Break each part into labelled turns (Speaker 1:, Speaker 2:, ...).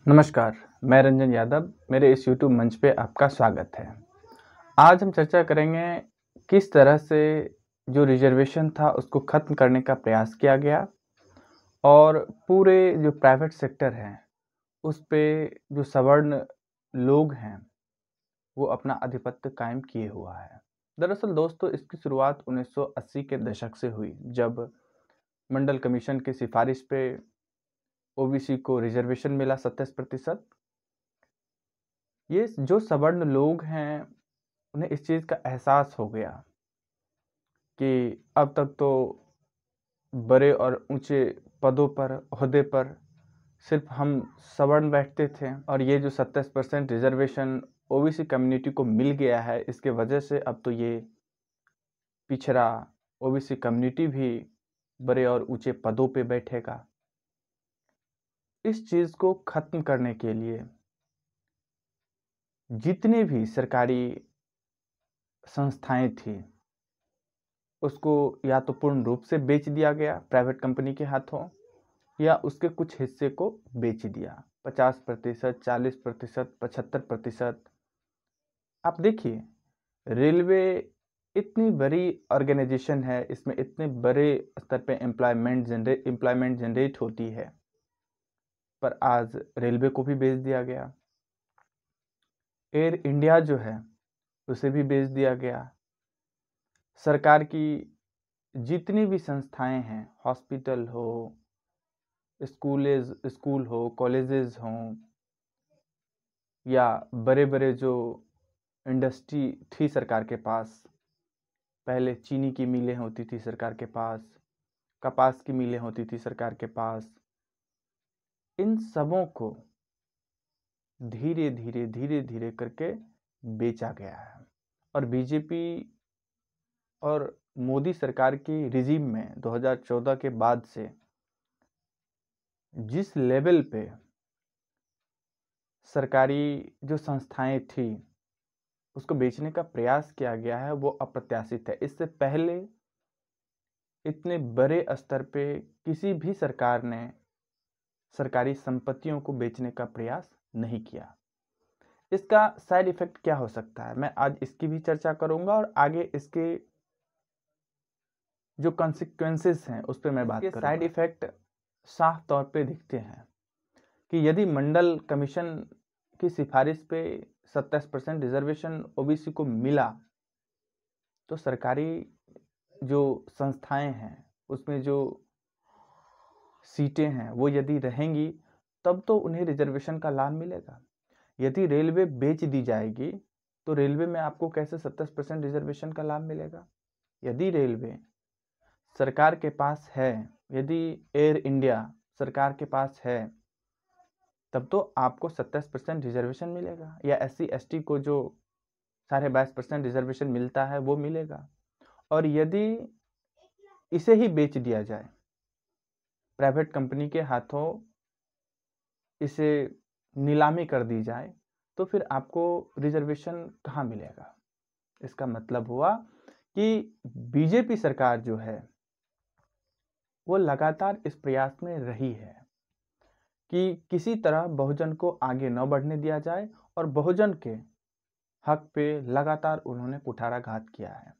Speaker 1: नमस्कार, मैं रंजन यादव। मेरे इस यूट्यूब मंच पे आपका स्वागत है। आज हम चर्चा करेंगे किस तरह से जो रिजर्वेशन था उसको ख़त्म करने का प्रयास किया गया और पूरे जो प्राइवेट सेक्टर है उस पे जो सवर्ण लोग हैं वो अपना आधिपत्य कायम किए हुआ है। दरअसल दोस्तों, इसकी शुरुआत 1980 के दशक से हुई, जब मंडल कमीशन की सिफारिश पे ओबीसी को रिजर्वेशन मिला 27%। ये जो सवर्ण लोग हैं उन्हें इस चीज़ का एहसास हो गया कि अब तक तो बड़े और ऊंचे पदों पर, ओहदे पर सिर्फ हम सवर्ण बैठते थे, और ये जो 27% रिजर्वेशन ओबीसी कम्युनिटी को मिल गया है, इसके वजह से अब तो ये पिछड़ा ओबीसी कम्युनिटी भी बड़े और ऊंचे पदों पे बैठेगा। इस चीज़ को ख़त्म करने के लिए जितने भी सरकारी संस्थाएं थी उसको या तो पूर्ण रूप से बेच दिया गया प्राइवेट कंपनी के हाथों, या उसके कुछ हिस्से को बेच दिया। 50%, 40%, 75%। आप देखिए, रेलवे इतनी बड़ी ऑर्गेनाइजेशन है, इसमें इतने बड़े स्तर पे एम्प्लॉयमेंट जनरेट होती है, पर आज रेलवे को भी बेच दिया गया। एयर इंडिया जो है उसे भी बेच दिया गया। सरकार की जितनी भी संस्थाएं हैं, हॉस्पिटल हो, स्कूल हो, कॉलेजेस हों, या बड़े बड़े जो इंडस्ट्री थी सरकार के पास, पहले चीनी की मिलें होती थी सरकार के पास, कपास की मिलें होती थी सरकार के पास, इन सबों को धीरे धीरे करके बेचा गया है। और बीजेपी और मोदी सरकार की रिजीम में 2014 के बाद से जिस लेवल पे सरकारी जो संस्थाएं थी उसको बेचने का प्रयास किया गया है वो अप्रत्याशित है। इससे पहले इतने बड़े स्तर पे किसी भी सरकार ने सरकारी संपत्तियों को बेचने का प्रयास नहीं किया। इसका साइड इफेक्ट क्या हो सकता है, मैं आज इसकी भी चर्चा करूंगा, और आगे इसके जो कॉन्सिक्वेंसेस हैं उस पर मैं बात करूंगा। साइड इफेक्ट साफ तौर पे दिखते हैं कि यदि मंडल कमीशन की सिफारिश पे 27% रिजर्वेशन ओबीसी को मिला, तो सरकारी जो संस्थाएं हैं उसमें जो सीटें हैं वो यदि रहेंगी तब तो उन्हें रिजर्वेशन का लाभ मिलेगा। यदि रेलवे बेच दी जाएगी तो रेलवे में आपको कैसे 27% रिजर्वेशन का लाभ मिलेगा? यदि रेलवे सरकार के पास है, यदि एयर इंडिया सरकार के पास है, तब तो आपको 27% रिजर्वेशन मिलेगा, या SC ST को जो 22.5% रिजर्वेशन मिलता है वो मिलेगा। और यदि इसे ही बेच दिया जाए प्राइवेट कंपनी के हाथों, इसे नीलामी कर दी जाए, तो फिर आपको रिजर्वेशन कहाँ मिलेगा? इसका मतलब हुआ कि बीजेपी सरकार जो है वो लगातार इस प्रयास में रही है कि किसी तरह बहुजन को आगे न बढ़ने दिया जाए, और बहुजन के हक पे लगातार उन्होंने कुठाराघात किया है।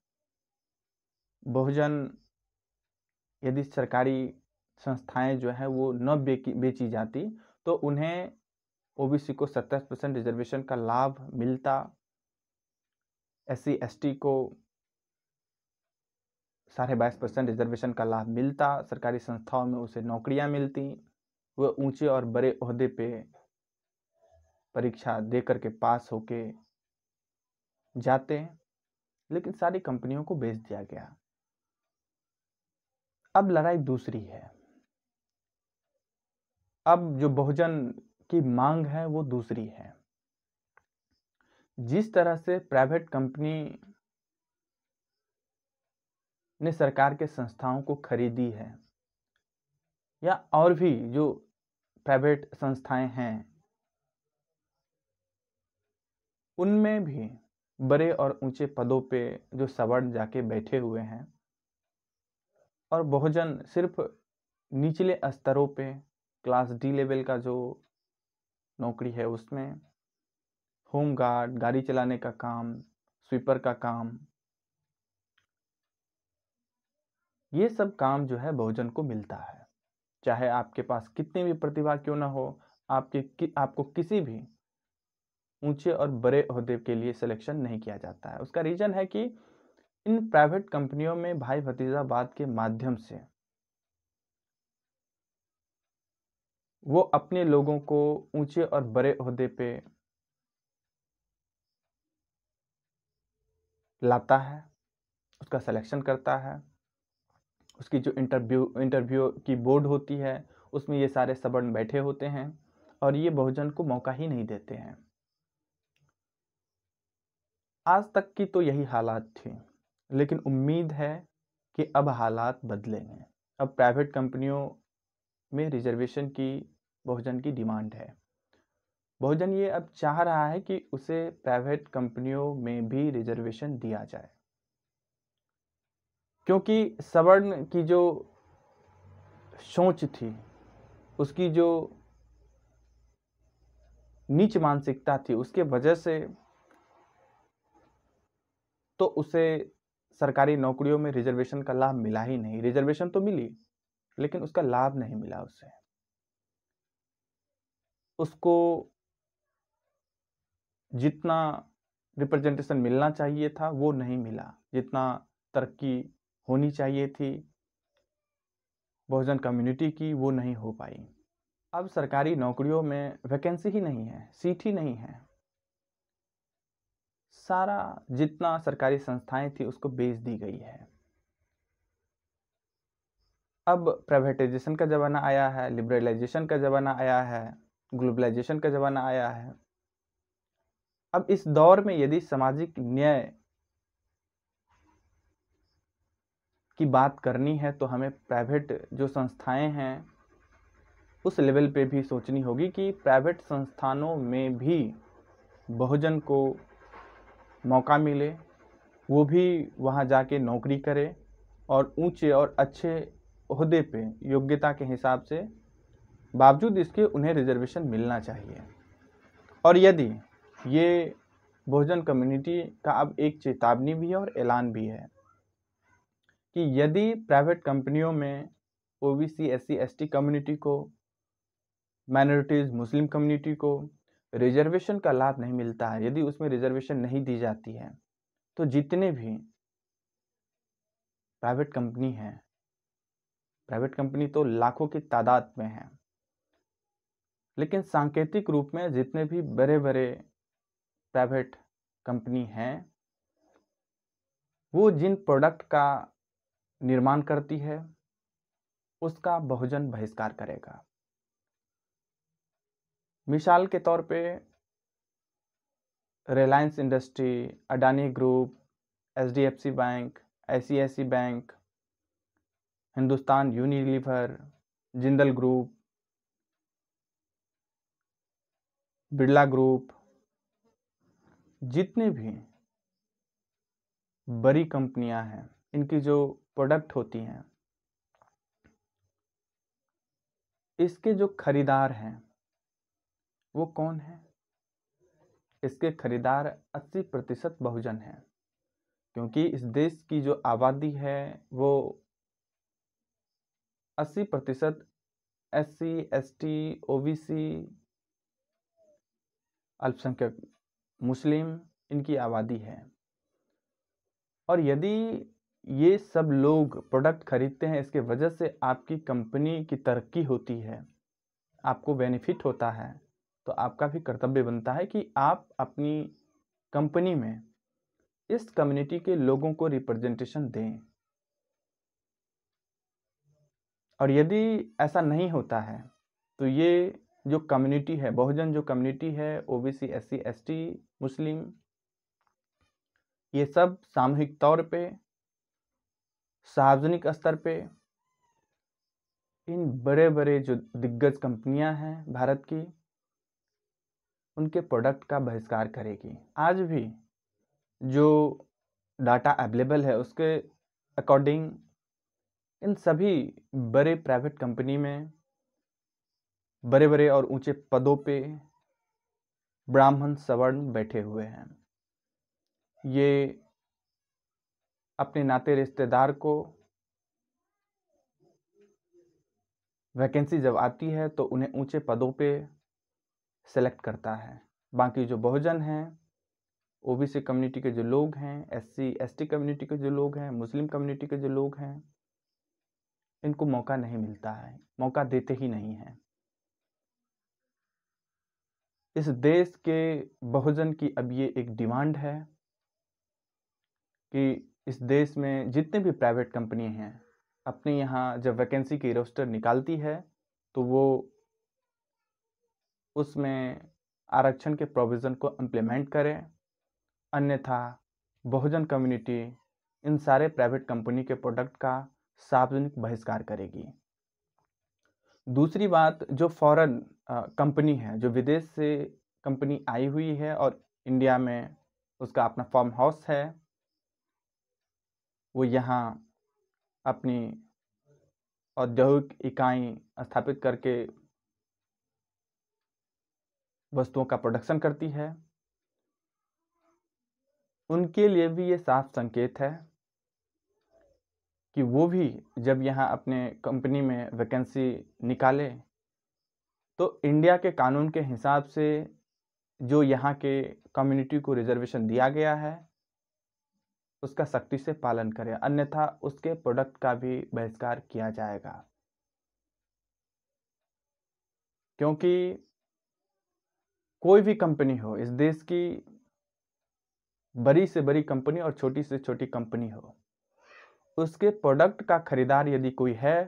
Speaker 1: बहुजन यदि सरकारी संस्थाएं जो है वो न बेची जाती तो उन्हें ओबीसी को 27% रिजर्वेशन का लाभ मिलता, SC ST को 22.5% रिजर्वेशन का लाभ मिलता, सरकारी संस्थाओं में उसे नौकरियां मिलती, वह ऊंचे और बड़े ओहदे पे परीक्षा दे करके पास होके जाते हैं। लेकिन सारी कंपनियों को बेच दिया गया। अब लड़ाई दूसरी है। अब जो बहुजन की मांग है वो दूसरी है। जिस तरह से प्राइवेट कंपनी ने सरकार के संस्थाओं को खरीदी है, या और भी जो प्राइवेट संस्थाएं हैं उनमें भी बड़े और ऊंचे पदों पे जो सवर्ण जाके बैठे हुए हैं, और बहुजन सिर्फ निचले स्तरों पे क्लास D लेवल का जो नौकरी है उसमें, होम गार्ड, गाड़ी चलाने का काम, स्वीपर का काम, ये सब काम जो है बहुजन को मिलता है। चाहे आपके पास कितनी भी प्रतिभा क्यों ना हो, आपको किसी भी ऊंचे और बड़े ओहदे के लिए सिलेक्शन नहीं किया जाता है। उसका रीजन है कि इन प्राइवेट कंपनियों में भाई भतीजावाद के माध्यम से वो अपने लोगों को ऊंचे और बड़े ओहदे पे लाता है, उसका सिलेक्शन करता है। उसकी जो इंटरव्यू की बोर्ड होती है उसमें ये सारे सवर्ण बैठे होते हैं और ये बहुजन को मौका ही नहीं देते हैं। आज तक की तो यही हालात थी, लेकिन उम्मीद है कि अब हालात बदलेंगे। अब प्राइवेट कंपनियों में रिजर्वेशन की बहुजन की डिमांड है। बहुजन ये अब चाह रहा है कि उसे प्राइवेट कंपनियों में भी रिजर्वेशन दिया जाए, क्योंकि सवर्ण की जो सोच थी, उसकी जो नीच मानसिकता थी, उसके वजह से तो उसे सरकारी नौकरियों में रिजर्वेशन का लाभ मिला ही नहीं। रिजर्वेशन तो मिली, लेकिन उसका लाभ नहीं मिला उसे। उसको जितना रिप्रेजेंटेशन मिलना चाहिए था वो नहीं मिला, जितना तरक्की होनी चाहिए थी बहुजन कम्युनिटी की वो नहीं हो पाई। अब सरकारी नौकरियों में वैकेंसी ही नहीं है, सीट ही नहीं है। सारा जितना सरकारी संस्थाएं थी उसको बेच दी गई है। अब प्राइवेटाइजेशन का ज़माना आया है, लिबरलाइजेशन का ज़माना आया है, ग्लोबलाइजेशन का ज़माना आया है। अब इस दौर में यदि सामाजिक न्याय की बात करनी है तो हमें प्राइवेट जो संस्थाएं हैं उस लेवल पे भी सोचनी होगी कि प्राइवेट संस्थानों में भी बहुजन को मौका मिले, वो भी वहाँ जाके नौकरी करे और ऊंचे और अच्छे ओहदे पे योग्यता के हिसाब से बावजूद इसके उन्हें रिजर्वेशन मिलना चाहिए। और यदि ये बहुजन कम्युनिटी का अब एक चेतावनी भी है और ऐलान भी है कि यदि प्राइवेट कंपनियों में ओबीसी, एससी, एसटी कम्युनिटी को, माइनॉरिटीज, मुस्लिम कम्युनिटी को रिजर्वेशन का लाभ नहीं मिलता है, यदि उसमें रिजर्वेशन नहीं दी जाती है, तो जितने भी प्राइवेट कंपनी हैं, प्राइवेट कंपनी तो लाखों की तादाद में है, लेकिन सांकेतिक रूप में जितने भी बड़े बड़े प्राइवेट कंपनी हैं वो जिन प्रोडक्ट का निर्माण करती है उसका बहुजन बहिष्कार करेगा। मिसाल के तौर पे Reliance industry, Adani group, HDFC bank, ICICI bank, Hindustan Unilever, Jindal group, Birla group, जितने भी बड़ी कंपनियां हैं इनकी जो प्रोडक्ट होती हैं इसके जो खरीदार हैं वो कौन है? इसके खरीदार 80% बहुजन हैं, क्योंकि इस देश की जो आबादी है वो 80% एससी, एसटी, ओबीसी, अल्पसंख्यक मुस्लिम इनकी आबादी है। और यदि ये सब लोग प्रोडक्ट खरीदते हैं, इसके वजह से आपकी कंपनी की तरक्की होती है, आपको बेनिफिट होता है, तो आपका भी कर्तव्य बनता है कि आप अपनी कंपनी में इस कम्युनिटी के लोगों को रिप्रेजेंटेशन दें। और यदि ऐसा नहीं होता है तो ये जो कम्युनिटी है, बहुजन जो कम्युनिटी है, ओबीसी, एससी, एसटी, मुस्लिम, ये सब सामूहिक तौर पे, सार्वजनिक स्तर पे इन बड़े बड़े जो दिग्गज कंपनियां हैं भारत की, उनके प्रोडक्ट का बहिष्कार करेगी। आज भी जो डाटा अवेलेबल है उसके अकॉर्डिंग इन सभी बड़े प्राइवेट कंपनी में बड़े बड़े और ऊंचे पदों पे ब्राह्मण सवर्ण बैठे हुए हैं। ये अपने नाते रिश्तेदार को वैकेंसी जब आती है तो उन्हें ऊंचे पदों पे सेलेक्ट करता है। बाकी जो बहुजन हैं, ओबीसी कम्युनिटी के जो लोग हैं, एससी एसटी कम्युनिटी के जो लोग हैं, मुस्लिम कम्युनिटी के जो लोग हैं, इनको मौका नहीं मिलता है, मौका देते ही नहीं हैं। इस देश के बहुजन की अब ये एक डिमांड है कि इस देश में जितने भी प्राइवेट कंपनी हैं, अपने यहाँ जब वैकेंसी की रोस्टर निकालती है तो वो उसमें आरक्षण के प्रोविज़न को इम्प्लीमेंट करें, अन्यथा बहुजन कम्युनिटी इन सारे प्राइवेट कंपनी के प्रोडक्ट का सार्वजनिक बहिष्कार करेगी। दूसरी बात, जो फॉरेन कंपनी है, जो विदेश से कंपनी आई हुई है और इंडिया में उसका अपना फार्म हाउस है, वो यहाँ अपनी औद्योगिक इकाई स्थापित करके वस्तुओं का प्रोडक्शन करती है, उनके लिए भी ये साफ संकेत है कि वो भी जब यहाँ अपने कंपनी में वैकेंसी निकाले तो इंडिया के कानून के हिसाब से जो यहाँ के कम्युनिटी को रिजर्वेशन दिया गया है उसका सख्ती से पालन करें, अन्यथा उसके प्रोडक्ट का भी बहिष्कार किया जाएगा। क्योंकि कोई भी कंपनी हो, इस देश की बड़ी से बड़ी कंपनी और छोटी से छोटी कंपनी हो, उसके प्रोडक्ट का खरीदार यदि कोई है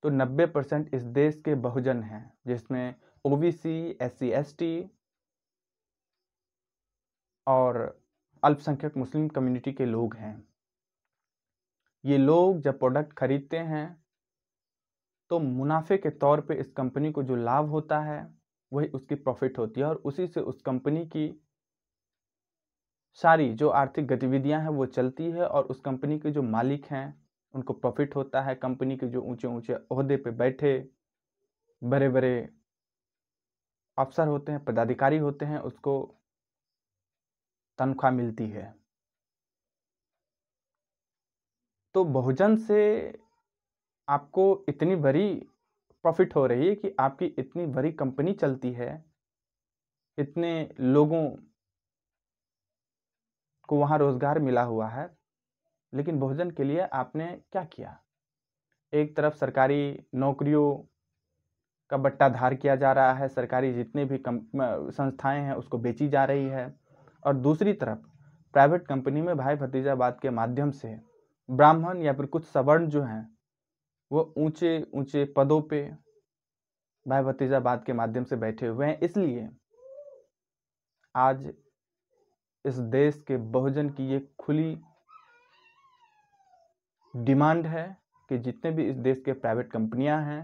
Speaker 1: तो 90% इस देश के बहुजन हैं, जिसमें ओबीसी, एससी एसटी और अल्पसंख्यक मुस्लिम कम्युनिटी के लोग हैं। ये लोग जब प्रोडक्ट खरीदते हैं तो मुनाफे के तौर पे इस कंपनी को जो लाभ होता है वही उसकी प्रॉफिट होती है और उसी से उस कंपनी की सारी जो आर्थिक गतिविधियां हैं वो चलती है और उस कंपनी के जो मालिक हैं उनको प्रॉफिट होता है। कंपनी के जो ऊंचे ऊंचे ओहदे पे बैठे बड़े बड़े अफसर होते हैं, पदाधिकारी होते हैं, उसको तनख्वाह मिलती है। तो बहुजन से आपको इतनी बड़ी प्रॉफिट हो रही है कि आपकी इतनी बड़ी कंपनी चलती है, इतने लोगों को वहाँ रोजगार मिला हुआ है, लेकिन बहुजन के लिए आपने क्या किया? एक तरफ सरकारी नौकरियों का बट्टाधार किया जा रहा है, सरकारी जितने भी संस्थाएं हैं उसको बेची जा रही है, और दूसरी तरफ प्राइवेट कंपनी में भाई भतीजावाद के माध्यम से ब्राह्मण या फिर कुछ सवर्ण जो हैं वो ऊंचे ऊंचे पदों पे भाई भतीजावाद के माध्यम से बैठे हुए हैं। इसलिए आज इस देश के बहुजन की ये खुली डिमांड है कि जितने भी इस देश के प्राइवेट कंपनियां हैं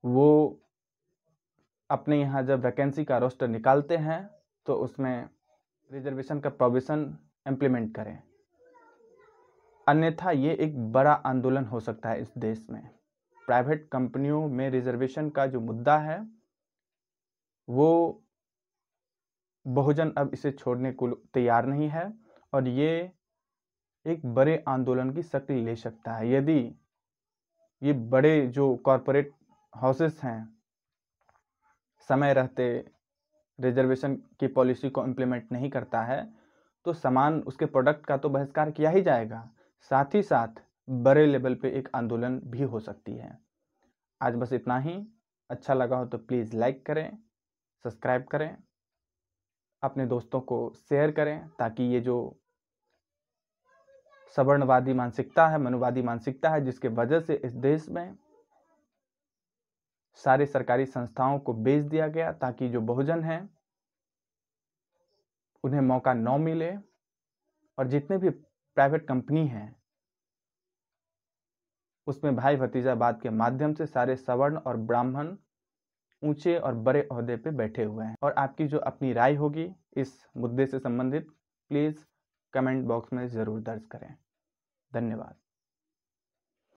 Speaker 1: वो अपने यहाँ जब वैकेंसी का रोस्टर निकालते हैं तो उसमें रिजर्वेशन का प्रोविज़न इम्प्लीमेंट करें, अन्यथा ये एक बड़ा आंदोलन हो सकता है इस देश में। प्राइवेट कंपनियों में रिजर्वेशन का जो मुद्दा है वो बहुजन अब इसे छोड़ने को तैयार नहीं है और ये एक बड़े आंदोलन की शक्ल ले सकता है। यदि ये बड़े जो कॉरपोरेट हाउसेस हैं समय रहते रिजर्वेशन की पॉलिसी को इम्प्लीमेंट नहीं करता है तो सामान उसके प्रोडक्ट का तो बहिष्कार किया ही जाएगा, साथ ही साथ बड़े लेवल पे एक आंदोलन भी हो सकती है। आज बस इतना ही। अच्छा लगा हो तो प्लीज़ लाइक करें, सब्सक्राइब करें, अपने दोस्तों को शेयर करें ताकि ये जो सवर्णवादी मानसिकता है, मनुवादी मानसिकता है, जिसके वजह से इस देश में सारे सरकारी संस्थाओं को बेच दिया गया ताकि जो बहुजन हैं उन्हें मौका न मिले, और जितने भी प्राइवेट कंपनी हैं उसमें भाई भतीजावाद के माध्यम से सारे सवर्ण और ब्राह्मण ऊंचे और बड़े ओहदे पे बैठे हुए हैं। और आपकी जो अपनी राय होगी इस मुद्दे से संबंधित प्लीज़ कमेंट बॉक्स में ज़रूर दर्ज करें। धन्यवाद।